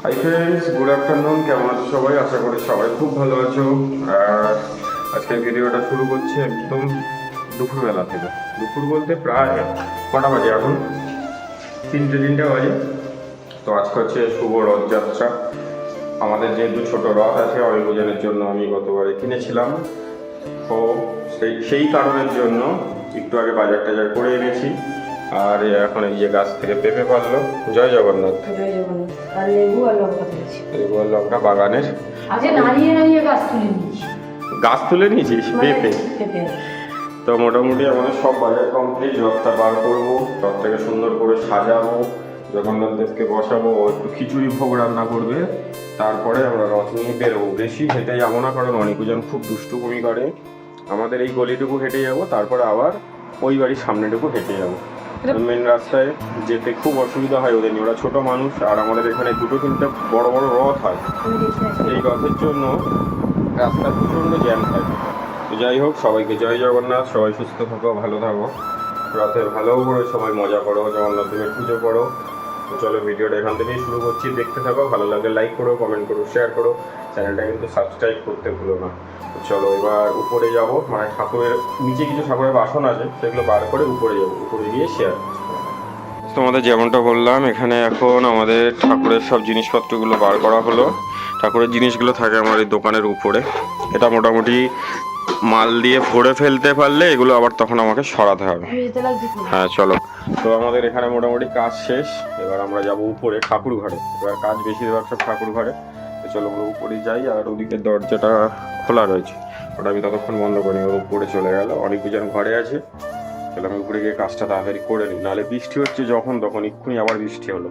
Hi friends, good afternoon. কেমন আছো সবাই? আশা করি সবাই খুব ভালো আছো। আর আজকের ভিডিওটা শুরু করছি একদম দুপুরবেলা থেকে। দুপুর বলতে প্রায় কটা বাজে এখন? তিনটে বাজে। তো আজকে হচ্ছে শুভ রথযাত্রা। আমাদের যেহেতু ছোট রথ আছে অনেক পূজনের জন্য আমি গতবারে কিনেছিলাম, তো সেই কারণের জন্য একটু আগে বাজার টাজার করে এনেছি। আর এখন এই যে গাছ থেকে পেঁপে পারলো। জয় জগন্নাথ। জয় জগন্নাথ। আর লেবু আর লঙ্কা দিয়েছি। লেবু আর লঙ্কা বাগানের। আজকে নাড়িয়ে গাছ তুলে নিয়েছি। গাছ তুলে নিয়েছিস? পেঁপে। তো মোটামুটি আমাদের সব বাজার কমপ্লিট। রথটা বার করবো, রথটাকে সুন্দর করে সাজাবো, জগন্নাথ দেবকে বসাবো, একটু খিচুড়ি ভোগ রান্না করবে, তারপরে আমরা রথ নিয়ে বেরোবো। বেশি হেঁটে যাবো না, কারণ অনেকজন খুব দুষ্টুমি করে। আমাদের এই গলিটুকু হেঁটে যাবো, তারপরে আবার ওই বাড়ির সামনেটুকু হেঁটে যাবো। মেন রাস্তায় যেতে খুব অসুবিধা হয় ওদের নিয়ে, ওরা ছোটো মানুষ। আর আমাদের এখানে দুটো তিনটে বড় বড় রথ হয়, এই রথের জন্য রাস্তা প্রচণ্ড জ্যাম থাকে। তো যাই হোক, সবাইকে জয় জগন্নাথ। সবাই সুস্থ থাকো, ভালো থাকো, রথে ভালোও করে সবাই মজা করো, জগন্নাথ দেবের পুজো করো। তো চলো, ভিডিওটা এখান থেকেই শুরু করছি। দেখতে থাকো, ভালো লাগলে লাইক করো, কমেন্ট করো, শেয়ার করো, চ্যানেলটা কিন্তু সাবস্ক্রাইব করতে ভুলো না। তো চলো এবার উপরে যাব, মানে ঠাকুরের নিচে কিছু ঠাকুরের বাসন আছে, সেগুলো বার করে উপরে যাবো, উপরে গিয়ে শেয়ার। তোমাদের যেমনটা বললাম, এখানে এখন আমাদের ঠাকুরের সব জিনিসপত্রগুলো বার করা হলো। ঠাকুরের জিনিসগুলো থাকে আমার এই দোকানের উপরে। এটা মোটামুটি মাল দিয়ে ভরে ফেলতে পারলে এগুলো আবার তখন আমাকে সরাতে হবে। হ্যাঁ চলো। তো আমাদের এখানে মোটামুটি কাজ শেষ। এবার আমরা যাব উপরে ঠাকুর ঘরে। এবার কাজ বেশিরভাগ সব ঠাকুর ঘরে। তো চলো আমরা উপরে যাই। আর ওদিকে দরজাটা খোলা রয়েছে, ওটা আমি ততক্ষণ বন্ধ করি। ওর উপরে চলে গেল, অনেক দুজন ঘরে আছে। চলো আমি উপরে গিয়ে কাজটা তাড়াতাড়ি করে নিই, নাহলে বৃষ্টি হচ্ছে যখন তখন, এক্ষুনি আবার বৃষ্টি হলো।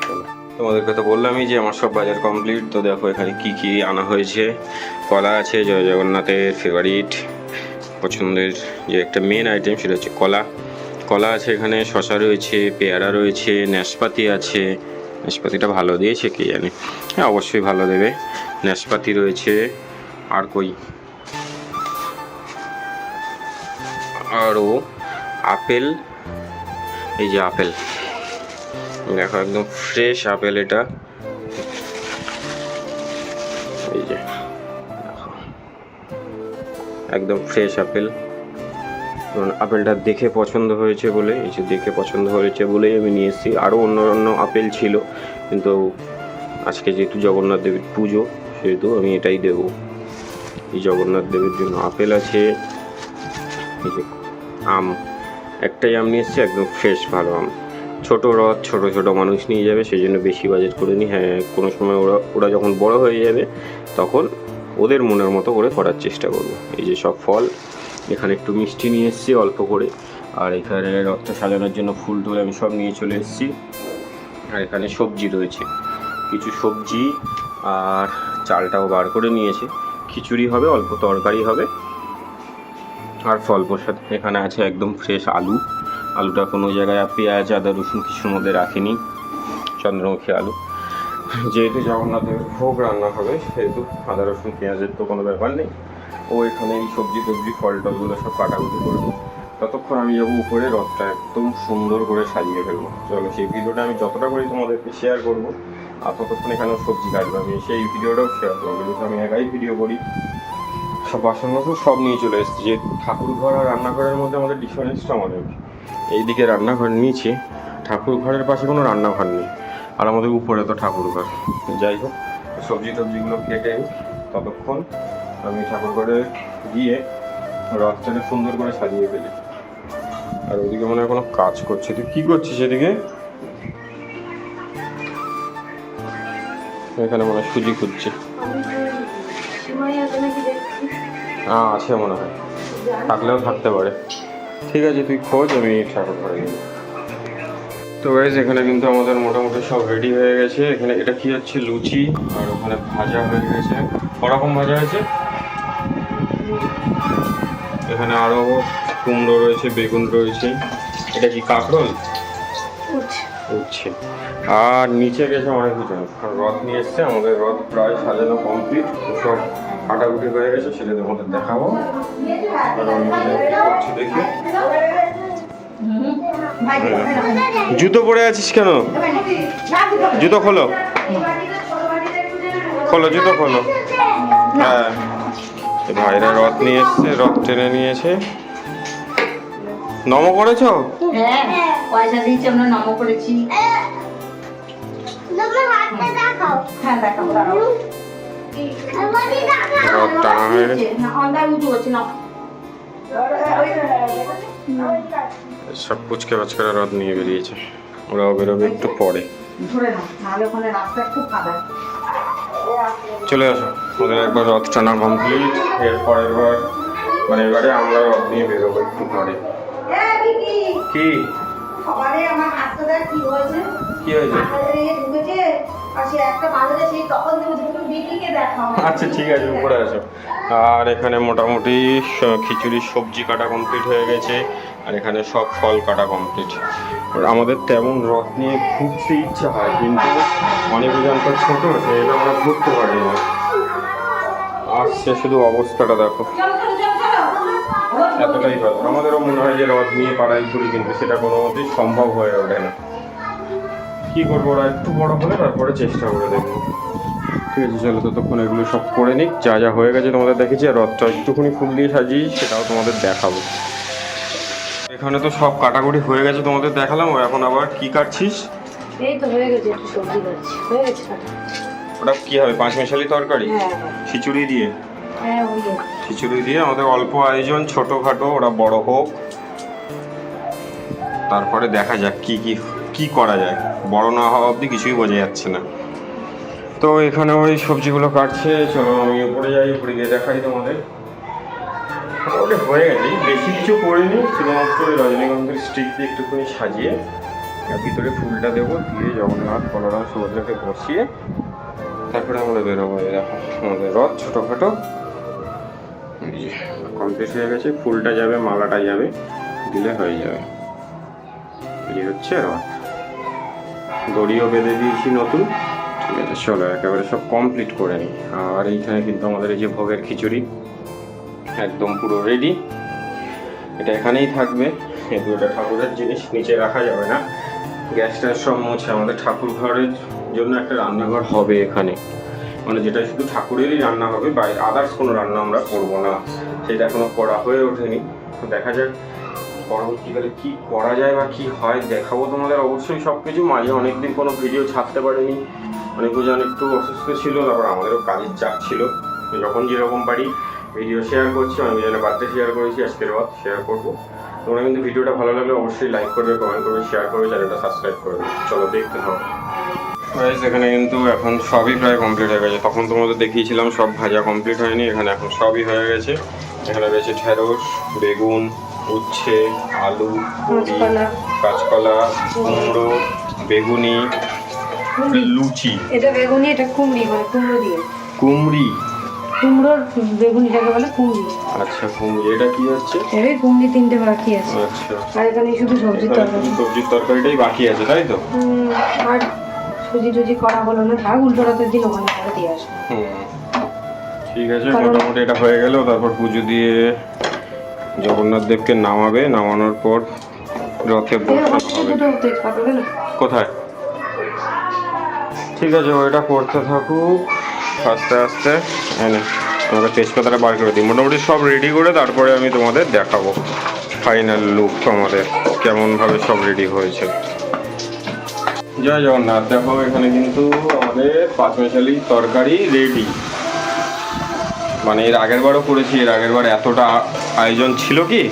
চলো, তোমাদেরকে তো বললামই যে আমার সব বাজার কমপ্লিট। তো দেখো এখানে কি কি আনা হয়েছে। কলা আছে, জয় জগন্নাথের ফেভারিট পছন্দের যে একটা মেন আইটেম, সেটা হচ্ছে কলা। কলা আছে এখানে, শশা রয়েছে, পেয়ারা রয়েছে, নাশপাতি আছে। নাশপাতিটা ভালো দিয়েছে কে জানে, হ্যাঁ অবশ্যই ভালো দেবে। নাশপাতি রয়েছে, আর কই আরও আপেল। এই যে আপেল দেখো, একদম ফ্রেশ আপেল এটা। এই যে একদম ফ্রেশ আপেল। আপেলটা দেখে পছন্দ হয়েছে বলে, এই যে দেখে পছন্দ হয়েছে বলেই আমি নিয়ে এসেছি। আরও অন্য আপেল ছিল, কিন্তু আজকে যেহেতু জগন্নাথ দেবের পুজো, সেহেতু আমি এটাই দেবো। এই জগন্নাথ দেবের জন্য আপেল আছে। এই যে আম, একটাই আম নিয়ে এসেছি, একদম ফ্রেশ ভালো আম। ছোটো রথ, ছোটো মানুষ নিয়ে যাবে, সেই জন্য বেশি বাজেট করে নিই। হ্যাঁ, কোনো সময় ওরা যখন বড় হয়ে যাবে তখন ওদের মনের মতো করে করার চেষ্টা করবো। এই যে সব ফল, এখানে একটু মিষ্টি নিয়ে এসেছি অল্প করে। আর এখানে রথটা সাজানোর জন্য ফুল টুল আমি সব নিয়ে চলে এসেছি। আর এখানে সবজি রয়েছে, কিছু সবজি, আর চালটাও বার করে নিয়েছি। খিচুড়ি হবে, অল্প তরকারি হবে, আর ফল প্রসাদ। এখানে আছে একদম ফ্রেশ আলু। আলুটা কোনো জায়গায় পেঁয়াজ আদা রসুন কিছুর মধ্যে রাখিনি, চন্দ্রমুখী আলু। যেহেতু জগন্নাথের ভোগ রান্না হবে, সেহেতু আদা রসুন পেঁয়াজের তো কোনো ব্যাপার নেই। ও এখানে এই সবজি টবজি ফল টলগুলো সব কাটাকুটি করবে। ততক্ষণ আমি যাবো উপরে, রথটা একদম সুন্দর করে সাজিয়ে ফেলবো। চলো সেই ভিডিওটা আমি যতটা করি তোমাদেরকে শেয়ার করবো। আর ততক্ষণ এখানেও সবজি কাটবো, আমি সেই ভিডিওটাও শেয়ার করবো, যেহেতু আমি একাই ভিডিও করি। সব বাসন বাসন সব নিয়ে চলে এসেছি। যে ঠাকুর ঘর আর রান্নাঘরের মধ্যে আমাদের ডিফারেন্সটা অনেক। এইদিকে রান্নাঘর নিচে, ঠাকুর ঘরের পাশে কোনো রান্নাঘর নেই, আর আমাদের উপরে তো ঠাকুর ঘর। যাই হোক, সবজি টবজিগুলো কেটে ততক্ষণ আমি ঠাকুর ঘরে গিয়ে রথটাকে সুন্দর করে সাজিয়ে ফেলি। আর ওদিকে মনে হয় কোনো কাজ করছে। তুই কী করছিস এদিকে? এখানে মনে হয় সুজি খুঁজছে। হ্যাঁ আছে মনে হয়, থাকলেও থাকতে পারে। ঠিক আছে, তুই খোঁজ, আমি ঠাকুর ঘরে গেলাম। তো গাইস, এখানে কিন্তু আমাদের মোটামুটি সব রেডি হয়ে গেছে। এখানে এটা কি হচ্ছে, লুচি, আর ওখানে ভাজা হয়ে গেছে। ওরকম ভাজা হয়েছে। এখানে আরও কুমড়ো রয়েছে, বেগুন রয়েছে। এটা কি কাঁকরোল উঠছে। আর নিচে গেছে অনেক কিছু, রথ নিয়ে এসছে। আমাদের রথ প্রায় সাজানো কমপ্লিট, সব কাটাকুটি হয়ে গেছে, সেটা তোমাদের দেখাবো। আর আমি করছি দেখি। জুতো পরে আছিস কেন? জুতো খোলো, খোলো জুতো খোলো। হ্যাঁ, ভাইরা রথ নিয়ে এসছে, রথ টেনে নিয়েছে। নম করেছ? হ্যাঁ, পয়সা দিয়েছি, আমরা নামও করেছি। হ্যাঁ, দেখাবো, দাঁড়াও। রথ টানা হয়ে গেছে। না, অন্ধার উঁচু হচ্ছে না। সব পুচকে বাচ্চারা রথ নিয়ে বেরিয়েছে, ওরাও বেরোবে একটু পরে। ধরে নাও, নাহলে ওখানে রাস্তা খুব কাদা। চলে আসো, ওদের একবার রথ টানা কমপ্লিট। এরপরের বার মানে এবারে আমরা রথ নিয়ে বেরোবো একটু পরে। কি সকালে আমার হাতটা দেখ কি হয়েছে। কি হয়েছে? ঢুকেছে আর সে একটা বাজারে সেই তখন তুমি বিক্রিকে দেখাও। আচ্ছা ঠিক আছে, উপরে আসো। আর এখানে মোটামুটি খিচুড়ির সবজি কাটা কমপ্লিট হয়ে গেছে, আর এখানে সব ফল কাটা কমপ্লিট। আমাদের তেমন রথ নিয়ে ঘুরতে ইচ্ছা হয়, কিন্তু অনেক জানটা ছোট, সেটা আমরা ঘুরতে পারি না। আসছে শুধু অবস্থাটা দেখো, এতটাই ভালো। আমাদেরও মনে হয় যে রথ নিয়ে পাড়ায় ঘুরি, কিন্তু সেটা কোনো মতেই সম্ভব হয়ে ওঠে না। কী করবো, ওরা একটু বড় হলে তারপরে চেষ্টা করে দেখবো। ঠিক আছে, চলো ততক্ষণ এগুলো সব করে নিক। যা যা হয়ে গেছে তোমাদের দেখেছি, আর রথটা একটুখানি ফুল দিয়ে সাজিয়ে সেটাও তোমাদের দেখাবো। এখানে তো সব কাটাকুটি হয়ে গেছে, তোমাদের দেখালাম। এখন আবার কি কাটছিস? এই তো হয়ে গেছে, একটু সবজি কাটছি, হয়ে গেছে কাটা। ওটা কি হবে, পাঁচমেশালি তরকারি? হ্যাঁ খিচুড়ি দিয়ে? হ্যাঁ, ওই খিচুড়ি দিয়ে আমাদের অল্প আয়োজন, ছোটোখাটো, ওরা বড় হোক, তারপরে দেখা যাক কি কি কি করা যায়। বড় না হওয়া অবধি কিছুই বোঝা যাচ্ছে না। তো এখানে ওই সবজিগুলো কাটছে। চলো আমি উপরে যাই, উপরে গিয়ে দেখাই তোমাদের। ওটা হয়ে গেছে, বেশি কিছু করিনি, শুধুমাত্র ওই রজনীগন্ধার স্টিক দিয়ে একটুখানি সাজিয়ে আর ভিতরে ফুলটা দেবো, দিয়ে জগন্নাথ বলরাম সুভদ্রাকে বসিয়ে তারপরে আমরা বেরোবো। এরকম আমাদের রথ ছোটোখাটো কমপ্লিট হয়ে গেছে। ফুলটা যাবে, মালাটা যাবে, দিলে হয়ে যাবে। এই হচ্ছে রথ। দড়িও বেঁধে দিয়েছি নতুন। ঠিক আছে, চলো একেবারে সব কমপ্লিট করে নিই। আর এইখানে কিন্তু আমাদের এই যে ভোগের খিচুড়ি একদম পুরো রেডি। এটা এখানেই থাকবে, এই দুটো ঠাকুরের জিনিস নিচে রাখা যাবে না। গ্যাসটা সব মুছে আমাদের ঠাকুর ঘরের জন্য একটা রান্নাঘর হবে এখানে, মানে যেটা শুধু ঠাকুরেরই রান্না হবে, বাইরে আদার্স কোনো রান্না আমরা করবো না। সেটা এখনো করা হয়ে ওঠেনি, দেখা যাক পরবর্তীকালে কি করা যায় বা কি হয় দেখাবো তোমাদের অবশ্যই সব কিছু। মাঝে অনেকদিন কোনো ভিডিও ছাড়তে পারিনি, অনেকজন একটু অসুস্থ ছিল, তারপর আমাদেরও কাজের চাপ ছিল। যখন যেরকম পারি ভিডিও শেয়ার করছি, অনেকজনের বার্থডে শেয়ার করেছি, আজকের রথ শেয়ার করবো। তোমরা কিন্তু ভিডিওটা ভালো লাগলে অবশ্যই লাইক করবে, কমেন্ট করবে, শেয়ার করবে, চ্যানেলটা সাবস্ক্রাইব করবে। চলো দেখতে হবে। এখানে কিন্তু এখন সবই প্রায় কমপ্লিট হয়ে গেছে। তখন তোমাদের দেখিয়েছিলাম সব ভাজা কমপ্লিট হয়নি, এখানে এখন সবই হয়ে গেছে। এখানে রয়েছে ঢেঁড়স, বেগুন, উচ্ছে, আলু, বড়ি, কাঁচকলা, কুমড়ো, বেগুনি, লুচি। এটা বেগুনি, এটা কুমড়ি, মানে কুমড়ো দিয়ে। কুমড়ি? কুমড়োর বেগুনিটাকে বলে কুমড়ি। আচ্ছা, কুমড়ি। এটা কি হচ্ছে? এই কুমড়ি তিনটে বাকি আছে। আচ্ছা, আর এখানে শুধু সবজির তরকারি। সবজির তরকারিটাই বাকি আছে, তাই তো? আর সুজি টুজি করা হলো না, থাক, উল্টো রাতের দিন ওখানে করে দিয়ে আসবো। ঠিক আছে, মোটামুটি এটা হয়ে গেল। তারপর পুজো দিয়ে জগন্নাথ দেবকে নামাবে, নামানোর পর রথে বসানো হবে। কোথায়? ঠিক আছে, ওইটা করতে থাকুক আস্তে আস্তে। এনে আমাকে তেজপাতাটা বার করে দিই। মোটামুটি সব রেডি করে তারপরে আমি তোমাদের দেখাবো ফাইনাল লুক আমাদের কেমনভাবে সব রেডি হয়েছে। জয় জগন্নাথ। দেখো এখানে কিন্তু আমাদের পাঁচমেশালি তরকারি রেডি। মানে এর আগের বারও করেছি, এর আগের বার এতটা আয়োজন ছিল কি,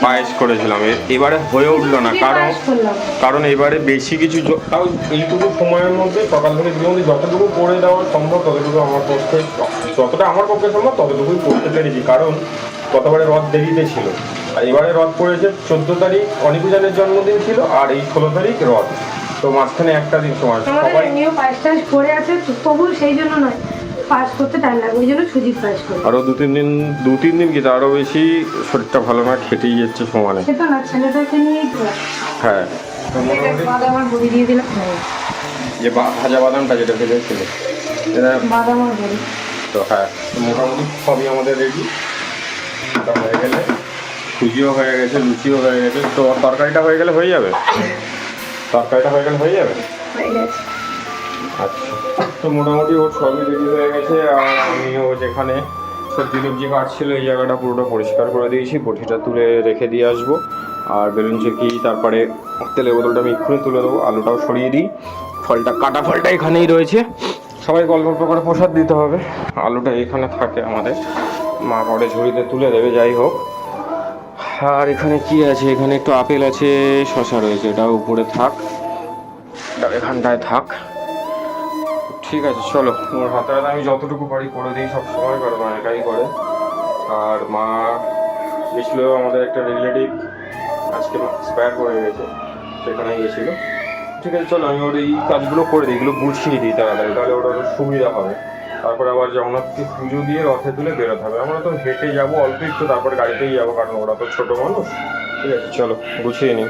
পায়েস করেছিলাম, এবারে হয়ে উঠলো না। কারণ এবারে বেশি কিছু, তাও এইটুকু সময়ের মধ্যে সকাল থেকে দিদি যতটুকু করে দেওয়া সম্ভব ততটুকু আমার পক্ষে, যতটা আমার পক্ষে সম্ভব ততটুকুই করতে পেরেছি। কারণ গতবারে রথ দেরিতে ছিল, আর এবারে রথ পড়েছে 14 তারিখ, অনিকুজানের জন্মদিন ছিল, আর এই 16 তারিখ রথ। তো মাঝখানে একটা দিন সময় সবাই পায়েস টায়েস করে আছে, তবু সেই জন্য নয়, পায়েস করতে টাইম লাগবে, ওই জন্য সুজির পায়েস করি। আরও দু তিন দিন কি আরও বেশি শরীরটা ভালো না, খেটেই যাচ্ছে সমানে। সেটা না, ছেলেটাকে নিয়েই তো। হ্যাঁ, বাদাম আর বড়ি দিয়ে দিলাম, যে ভাজা বাদামটা যেটা ভেজেছিল এটা বাদাম আর বড়ি। তো হ্যাঁ, মোটামুটি সবই আমাদের রেডি। এটা হয়ে গেলে সুজিও হয়ে গেছে, লুচিও হয়ে গেছে। তো তরকারিটা হয়ে গেলে হয়ে যাবে, তরকারিটা হয়ে গেলে হয়ে যাবে। হয়ে গেছে। আচ্ছা, তো মোটামুটি ওর সবই রেডি হয়ে গেছে। আর আমিও যেখানে সবজি টবজি কাটছিল এই জায়গাটা পুরোটা পরিষ্কার করে দিয়েছি, বটিটা তুলে রেখে দিয়ে আসবো। আর বেলুন চেকি, তারপরে তেলের বোতলটা আমি এক্ষুনি তুলে দেবো, আলুটাও সরিয়ে দিই। ফলটা, কাটা ফলটা এখানেই রয়েছে, সবাই গল্প গল্প করে প্রসাদ দিতে হবে। আলুটা এখানে থাকে আমাদের, মা পরে ঝুড়িতে তুলে দেবে। যাই হোক, আর এখানে কি আছে, এখানে একটু আপেল আছে, শশা রয়েছে, এটা উপরে থাক, এটা এখানটায় থাক। ঠিক আছে, চলো। ওর হাতে হাতে আমি যতটুকু পারি করে দিই সবসময়, কারণ মা একাই করে। আর মা গেছিল আমাদের একটা রিলেটিভ, আজকে এক্সপায়ার করে গেছে, সেখানে গেছিল। ঠিক আছে, চলো আমি ওর এই কাজগুলো করে দিই, এগুলো গুছিয়ে দিই তাড়াতাড়ি, তাহলে ওটা সুবিধা হবে। তারপরে আবার জগন্নাথকে পুজো দিয়ে রথে তুলে বেরোতে হবে। আমরা তো হেঁটে যাবো অল্প একটু, তারপরে গাড়িতেই যাবো, কারণ ওরা তো ছোটো মানুষ। ঠিক আছে, চলো গুছিয়ে নিই।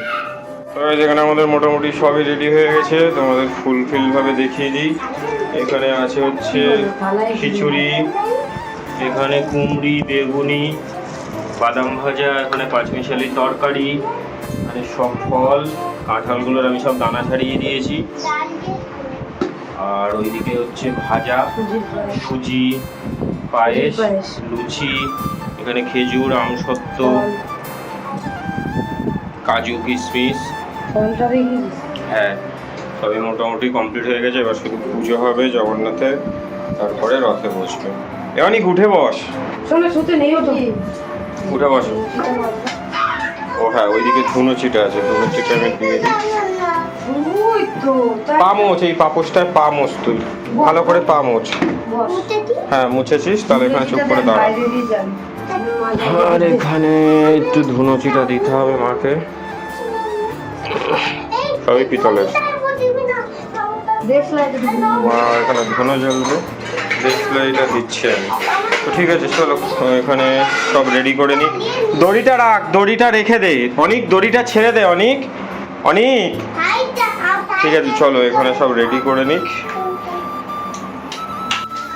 তবে যেখানে আমাদের মোটামুটি সবই রেডি হয়ে গেছে, তোমাদের ফুলফিলভাবে দেখিয়ে দিই। এখানে আছে হচ্ছে খিচুড়ি, এখানে কুমড়ি, বেগুনি, বাদাম ভাজা, এখানে পাঁচমিশালি তরকারি, এখানে সব ফল, কাঁঠালগুলোর আমি সব দানা ছাড়িয়ে দিয়েছি। আর ওইদিকে হচ্ছে ভাজা, সুজি, পায়েস, লুচি, এখানে খেজুর, আমসত্ত্ব, কাজু, কিশমিশ। হ্যাঁ, সবই মোটামুটি কমপ্লিট হয়ে গেছে। এবার শুধু পুজো হবে জগন্নাথের, তারপরে রথে বসবে। অনেক উঠে বস, উঠে বস। ও হ্যাঁ, ওইদিকে ধুনো চিটা আছে, ধুনো চিটা আমি দিয়ে দিই। পা মোচ, এই পাপোশটায় পা মোচ, তুই ভালো করে পা মোচ। হ্যাঁ, মুছেছিস, তাহলে এখানে চুপ করে দাঁড়া। আর এখানে একটু ধুনো চিটা দিতে হবে মাকে, সবই পিতলের। মা এখানে ধুনো জ্বলবে, ডিসপ্লেটা দিচ্ছি আমি। তো ঠিক আছে, চলো এখানে সব রেডি করে নিই। দড়িটা রাখ, দড়িটা রেখে দে অনেক, দড়িটা ছেড়ে দে অনেক, অনেক। ঠিক আছে, চলো এখানে সব রেডি করে নিক।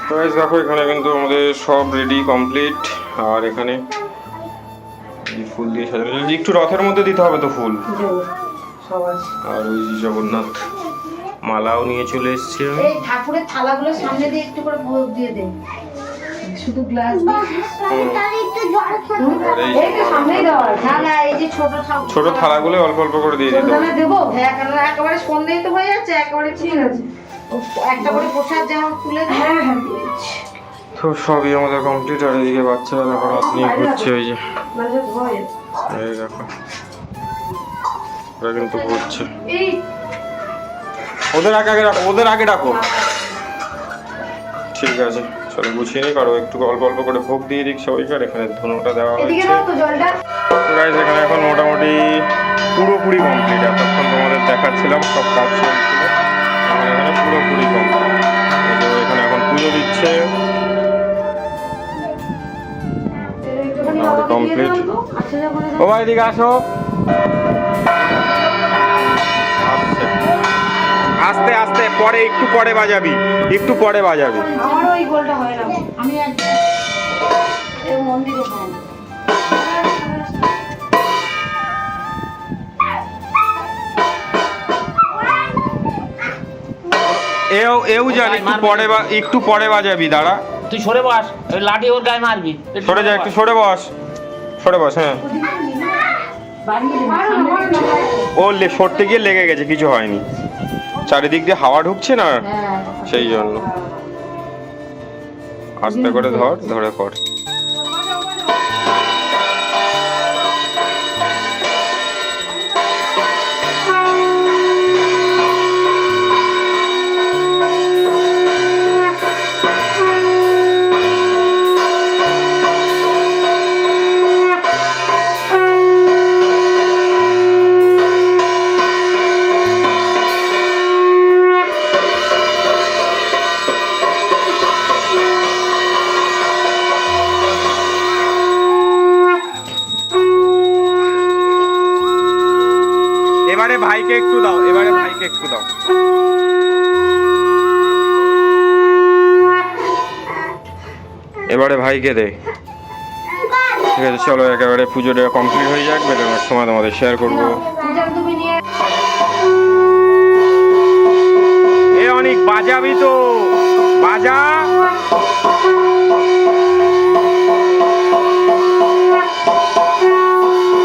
তো দেখো, এখানে কিন্তু আমাদের সব রেডি কমপ্লিট। আর এখানে ফুল দিয়ে সাজানো, একটু রথের মধ্যে দিতে হবে তো ফুল। আর ওই জগন্নাথ মালাও নিয়ে চলে এসেছি আমি। এই ঠাকুরের থালাগুলো সামনে দিয়ে একটু করে ভোগ দিয়ে দে, শুধু গ্লাস দিয়ে। ছোট থালাগুলো অল্প অল্প করে দিয়ে দিতে হবে। দেবো হ্যাঁ, কারণ একেবারে সন্ধ্যেই তো হয়ে যাচ্ছে, একেবারে ঠিক আছে। একটা করে প্রসাদ যেমন তুলে তো সবই আমাদের কমপ্লিট। আর এদিকে বাচ্চারা দেখো রথ নিয়ে ঘুরছে, ওই যে এই দেখো, ওরা কিন্তু ঘুরছে। ওদের আগে আগে রাখো, ওদের আগে রাখো। ঠিক আছে, চলো গুছিয়ে নিই, কারো একটু অল্প অল্প করে ভোগ দিয়ে দিক সবাইকার। এখানে ধুনোটা দেওয়া হয়েছে। তো গাইস, এখানে এখন মোটামুটি পুরোপুরি কমপ্লিট। এতক্ষণ তোমাদের দেখাচ্ছিলাম সব কাজ চলছিল, এখন এখানে পুরোপুরি কমপ্লিট। এই যে এখানে এখন পুজো দিচ্ছে, কমপ্লিট। ও ভাই এদিকে আসো, আস্তে আস্তে, পরে একটু পরে বাজাবি, একটু পরে বাজাবি। আমারও ওই গোলটা হয় না, আমি এই মন্দিরে হয় না। এও জান, একটু পরে বাজাবি, দাঁড়া। তুই সরে বস, ওই লাঠি ওর গায়ে মারবি। সরে যা, একটু সরে বস, সরে বস। হ্যাঁ, ও সরতে গিয়ে লেগে গেছে, কিছু হয়নি। চারিদিক দিয়ে হাওয়া ঢুকছে না, সেই জন্য। আস্তে করে ধর, ধরে কর। এবারে ভাইকে একটু দাও, এবারে ভাইকে একটু দাও। এবারে ভাইকে দে। ঠিক আছে, চলো একেবারে পুজোটা কমপ্লিট হয়ে যাক, বেরোনোর সময় তোমাদের শেয়ার করবো। পূজা তুমি নিয়ে এ অনেক বাজাবি তো, বাজা।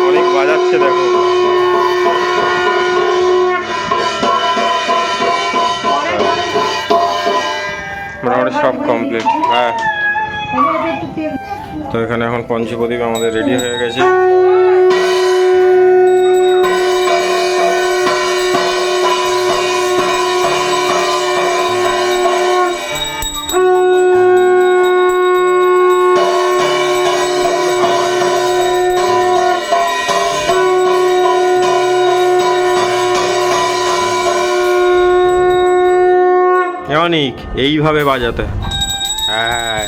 অনেক বাজাচ্ছে দেখো। মোটামুটি সব কমপ্লিট। হ্যাঁ, তো এখানে এখন পঞ্চপ্রদীপ আমাদের রেডি হয়ে গেছে। অনেক এইভাবে বাজাতে, হ্যাঁ।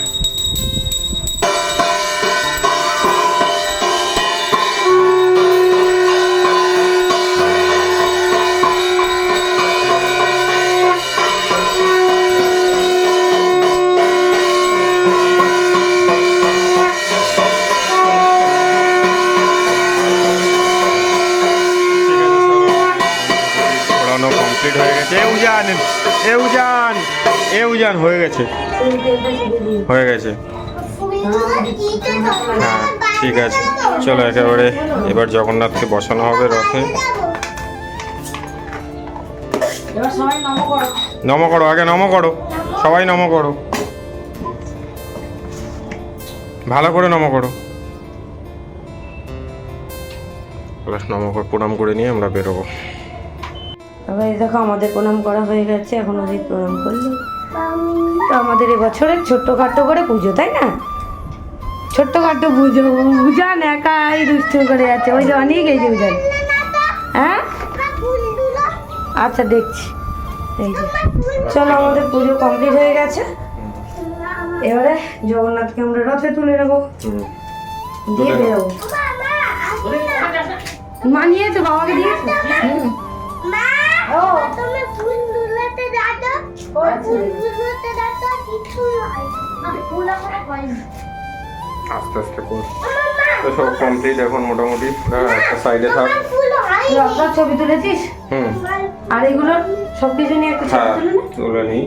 কমপ্লিট হয়ে গেছে। উজান হয়ে গেছে, হয়ে গেছে। হ্যাঁ ঠিক আছে, চলো একেবারে এবার জগন্নাথকে বসানো হবে রথে। নম করো, আগে নম করো, সবাই নম করো, ভালো করে নম করো। নম করে প্রণাম করে নিয়ে আমরা বেরোবো। এবার এই দেখো আমাদের প্রণাম করা হয়ে গেছে, এখন ওদের প্রণাম করলো। তো আমাদের এবছরের ছোট্টখাট্টো করে পুজো, তাই না? ছোট্টখাট্টো পুজো। উজান একাই দুষ্টু করে যাচ্ছে, ওই যে অনেক, এই যে উজান। হ্যাঁ আচ্ছা দেখছি। এই যে চলো আমাদের পুজো কমপ্লিট হয়ে গেছে, এবারে জগন্নাথকে আমরা রথে তুলে নেবো, দিয়ে বেরোবো। মা নিয়েছো, বাবাকে দিয়েছো? আস্তে আস্তে কর, তো সব কমপ্লিট এখন মোটামুটি। একটা সাইডে থাক। রথটার ছবি তুলেছিস? আর এগুলো সবকিছু নিয়ে একটা ছবি হ্যাঁ তুলে নে। তুলে নিই,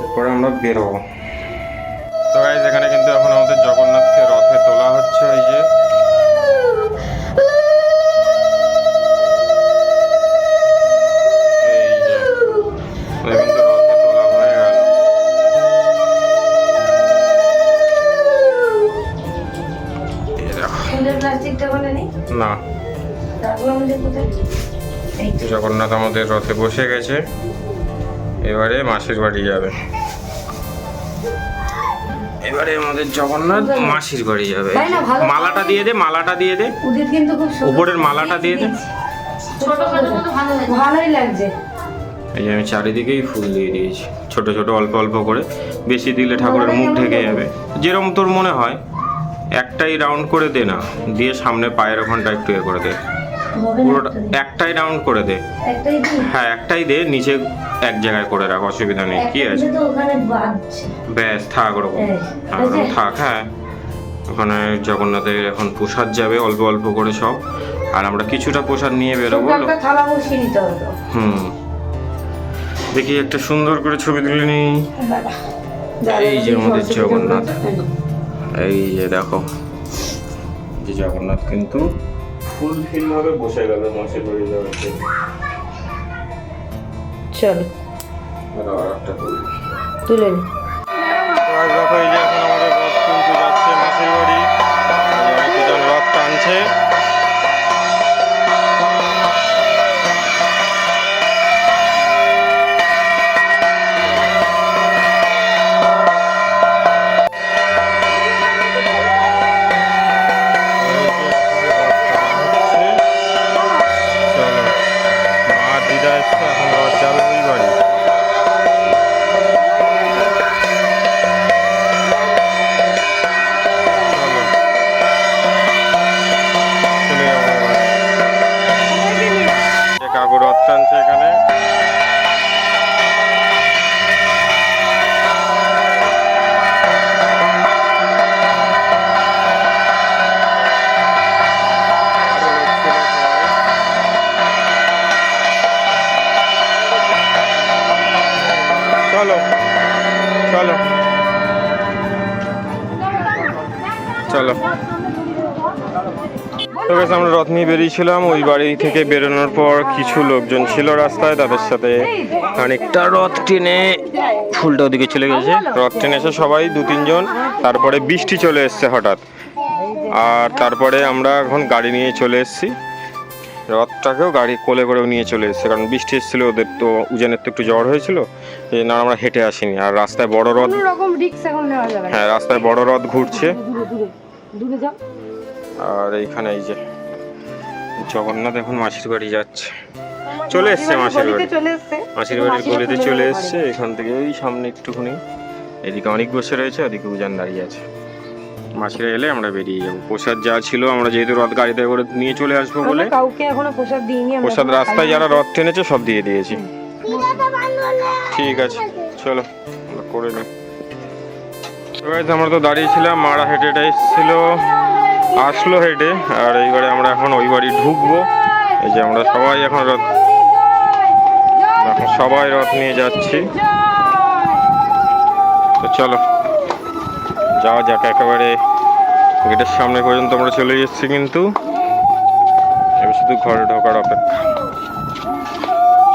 এরপরে আমরা বেরোবো। তো গাইস এখানে কিন্তু এখন আমাদের জগন্নাথকে রথে তোলা হচ্ছে। এই যে কিন্তু রথে তোলা হয়ে গেল। ফুলের প্লাস্টিকটা বলে নি না, তারপর আমাদের কোথায়? এই তো। জগন্নাথ আমাদের রথে বসে গেছে, এবারে মাসির বাড়ি যাবে। এবারে আমাদের জগন্নাথ মাসির বাড়ি যাবে। তাই না, ভালো। মালাটা দিয়ে দে, মালাটা দিয়ে দে, উদিত কিন্তু খুব সুন্দর। উপরের মালাটা দিয়ে দে। ভালোই লাগছে। এই যে আমি চারিদিকেই ফুল দিয়ে দিয়েছি, ছোট ছোট অল্প অল্প করে, বেশি দিলে ঠাকুরের মুখ ঢেকে যাবে। যেরকম তোর মনে হয়, একটাই রাউন্ড করে দে না, দিয়ে সামনে পায়ের ওখানটা একটু এ করে দে, পুরোটা একটাই রাউন্ড করে দে। একটাই দিই? হ্যাঁ একটাই দে, নিচে এক জায়গায় করে রাখ, অসুবিধা নেই। কি আছে, তো ওখানে বাজছে। ব্যাস থাক ওরকম। এই, হ্যাঁ ওরকম থাক। হ্যাঁ ওখানে জগন্নাথের এখন প্রসাদ যাবে অল্প অল্প করে সব, আর আমরা কিছুটা প্রসাদ নিয়ে বেরোবো। ছোট্ট একটা থালা বসিয়ে নিতে হবে তো। দেখি একটা সুন্দর করে ছবি তুলে নিই। দাদা, এই যে আমাদের জগন্নাথ, এই যে দেখো, যে জগন্নাথ কিন্তু ফুলফিল ভাবে বসে গেল মাসির বাড়ি যাওয়ার জন্য। চলো আর একটা তুলি। তুলে নি। দেখো এই যে এখন আমাদের রথ কিন্তু যাচ্ছে মাসির বাড়ি, অনেকজন রথ টানছে। চলো চলো চলো। তো বেশ আমরা রথ নিয়ে বেরিয়েছিলাম। ওই বাড়ি থেকে বেরোনোর পর কিছু লোকজন ছিল রাস্তায়, তাদের সাথে খানিকটা রথ টেনে ফুলটা ওদিকে চলে গেছে। রথ টেনে এসে সবাই 2-3 জন, তারপরে বৃষ্টি চলে এসছে হঠাৎ, আর তারপরে আমরা এখন গাড়ি নিয়ে চলে এসেছি। রথটাকেও গাড়ি কোলে করেও নিয়ে চলে এসেছে, কারণ বৃষ্টি এসেছিল, ওদের তো উজানের তো একটু জ্বর হয়েছিল, এই জন্য আমরা হেঁটে আসিনি। আর রাস্তায় বড় রথ, হ্যাঁ রাস্তায় বড় রথ ঘুরছে। আর এইখানে এই যে জগন্নাথ এখন মাসির বাড়ি যাচ্ছে, চলে এসছে মাসির বাড়ি, মাসির বাড়ির গলিতে চলে এসছে। এখান থেকে ওই সামনে একটুখানি, এদিকে অনেক বসে রয়েছে, ওদিকে উজান দাঁড়িয়ে আছে। মাসিরা এলে আমরা বেরিয়ে যাবো। প্রসাদ যা ছিল আমরা যেহেতু রথ গাড়িতে করে নিয়ে চলে আসবো বলে কাউকে এখনো প্রসাদ দিইনি। প্রসাদ রাস্তায় যারা রথ টেনেছে সব দিয়ে দিয়েছি। ঠিক আছে চলো আমরা করে নিই। আমরা তো দাঁড়িয়েছিলাম, মারা হেঁটে হেঁটে এসেছিল, আসলো হেঁটে। আর এইবারে আমরা এখন ওই বাড়ি ঢুকবো। এই যে আমরা সবাই এখন সবাই রথ নিয়ে যাচ্ছি। তো চলো যাওয়া যাক, একেবারে গেটের সামনে পর্যন্ত আমরা চলে এসেছি, কিন্তু এবার শুধু ঘরে ঢোকার অপেক্ষা।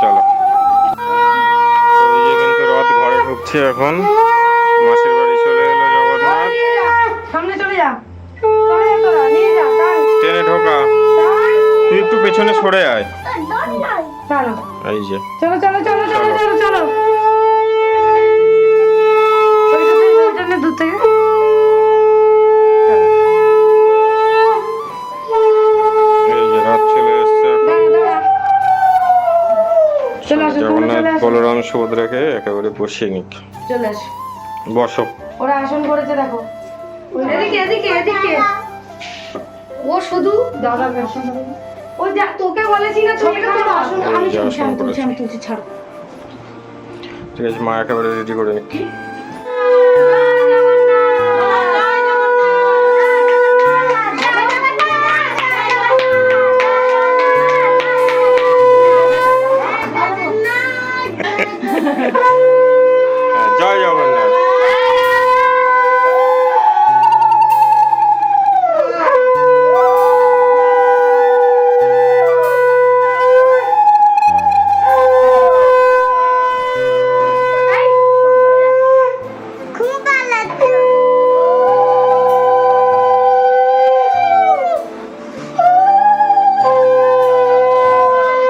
চলো, এই যে কিন্তু রথ ঘরে ঢুকছে এখন। মাসির বাড়ি চলে এলো জগন্নাথ। সামনে চলে যা, ট্রেনে ঢোকা, তুই একটু পেছনে সরে আয়। চলো এই যে চলো চলো চলো চলো চলো চলো, দূর থেকে এই যে রথ চলে এসছে। জগন্নাথ বলরাম সুভদ্রাকে একেবারে বসিয়ে নিক। চলে আসো, বসো। ওরা আসন করেছে দেখো, এদিকে এদিকে এদিকে। ও শুধু দাদা আসন করে, ও যা তোকে বলেছি না ছবিটা তোলো আসন। আমি তুলছি ছাড়ো। ঠিক আছে, মা একেবারে রেডি করে নিক। জয় জগন্নাথ।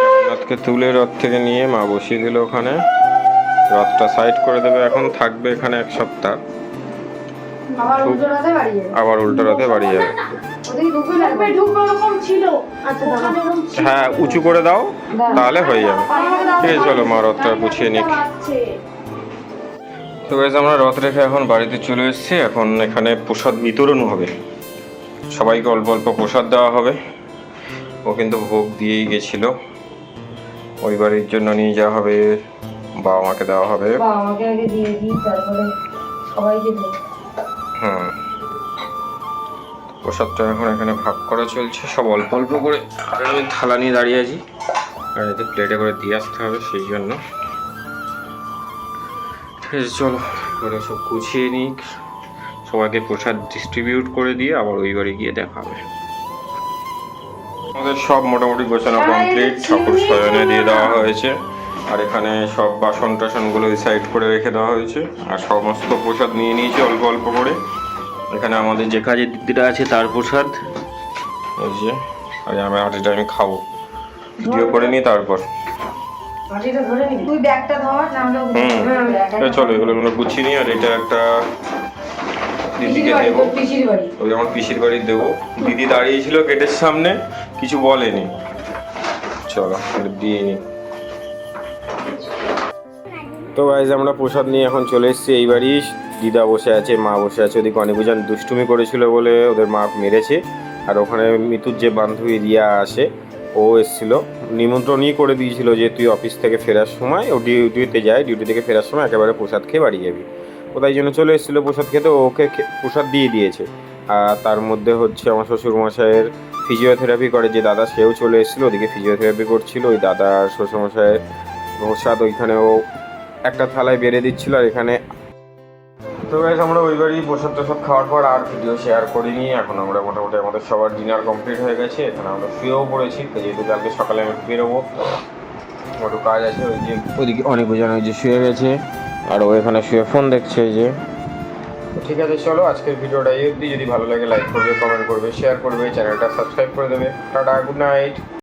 জগন্নাথকে তুলে রথ থেকে নিয়ে মা বসিয়ে দিল ওখানে। রথটা সাইড করে দেবে, এখন থাকবে এখানে 1 সপ্তাহ, আবার উল্টো রথে বাড়ি যাবে। হ্যাঁ উঁচু করে দাও, তাহলে হয়ে যাবে। ঠিক আছে চলো, মা রথটা গুছিয়ে নিক। তো গাইস আমরা রথ রেখে এখন বাড়িতে চলে এসেছি। এখন এখানে প্রসাদ বিতরণ হবে, সবাইকে অল্প অল্প প্রসাদ দেওয়া হবে। ও কিন্তু ভোগ দিয়েই গেছিল। ওই বাড়ির জন্য নিয়ে যাওয়া হবে, বাবা মাকে দেওয়া হবে। আমাকে আগে দিয়ে দিই, তারপরে সবাইকে দেব। হুম, প্রসাদটা এখন এখানে ভাগ করা চলছে, সব অল্প অল্প করে। আর আমি থালা নিয়ে দাঁড়িয়ে আছি, আর এতে প্লেটে করে দিয়ে আসতে হবে, সেই জন্য। ঠিক আছে চলো, এবারে সব গুছিয়ে নিক, সবাইকে প্রসাদ ডিস্ট্রিবিউট করে দিয়ে আবার ওই বাড়ি গিয়ে দেখা হবে। আমাদের সব মোটামুটি গোছানো কমপ্লিট, ঠাকুর শয়নে দিয়ে দেওয়া হয়েছে। আর এখানে সব বাসন টাসনগুলো সাইড করে রেখে দেওয়া হয়েছে। আর সমস্ত প্রসাদ নিয়ে নিয়েছি অল্প অল্প করে। এখানে আমাদের যে কাজের দিদিটা আছে তার প্রসাদ, এই যে। আর আমি আটিটা আমি খাবো, ভিডিও করে নিই তারপর। তুই ব্যাগটা ধর, না চলো এগুলো গুছিয়ে নিই। আর এটা একটা দিদিকে দেবো, ওই আমার পিসির বাড়ি দেবো। দিদি দাঁড়িয়েছিল গেটের সামনে, কিছু বলেনি। চলো দিয়ে নিই। তো গাইজ আমরা প্রসাদ নিয়ে এখন চলে এসেছি এই বাড়ি। দিদা বসে আছে, মা বসে আছে। ওদিকে অনেকজন দুষ্টুমি করেছিল বলে ওদের মা মেরেছে। আর ওখানে মিতুর যে বান্ধবী রিয়া আসে, ও এসেছিলো, নিমন্ত্রণই করে দিয়েছিল যে তুই অফিস থেকে ফেরার সময়, ও ডিউটিতে যায়, ডিউটি থেকে ফেরার সময় একেবারে প্রসাদ খেয়ে বাড়ি যাবি। ও তাই জন্য চলে এসেছিলো প্রসাদ খেতে, ওকে প্রসাদ দিয়ে দিয়েছে। আর তার মধ্যে হচ্ছে আমার শ্বশুরমশাইয়ের ফিজিওথেরাপি করে যে দাদা, সেও চলে এসেছিলো, ওদিকে ফিজিওথেরাপি করছিল। ওই দাদা আর শ্বশুরমশাইয়ের প্রসাদ ওইখানে ও একটা থালায় বেড়ে দিচ্ছিল আর এখানে। তো গাইস আমরা ওই বাড়ি প্রসাদ টসাদ খাওয়ার পর আর ভিডিও শেয়ার করিনি। এখন আমরা মোটামুটি আমাদের সবার ডিনার কমপ্লিট হয়ে গেছে, এখানে আমরা শুয়েও পড়েছি। তো যেহেতু কালকে সকালে আমি একটু বেরোবো, একটু কাজ আছে, ওই যে ওইদিকে অনেক জন ওই যে শুয়ে গেছে আর ও এখানে শুয়ে ফোন দেখছে এই যে। তো ঠিক আছে, চলো আজকের ভিডিওটা এই অবধি। যদি ভালো লাগে লাইক করবে, কমেন্ট করবে, শেয়ার করবে, চ্যানেলটা সাবস্ক্রাইব করে দেবে। Tata, good night.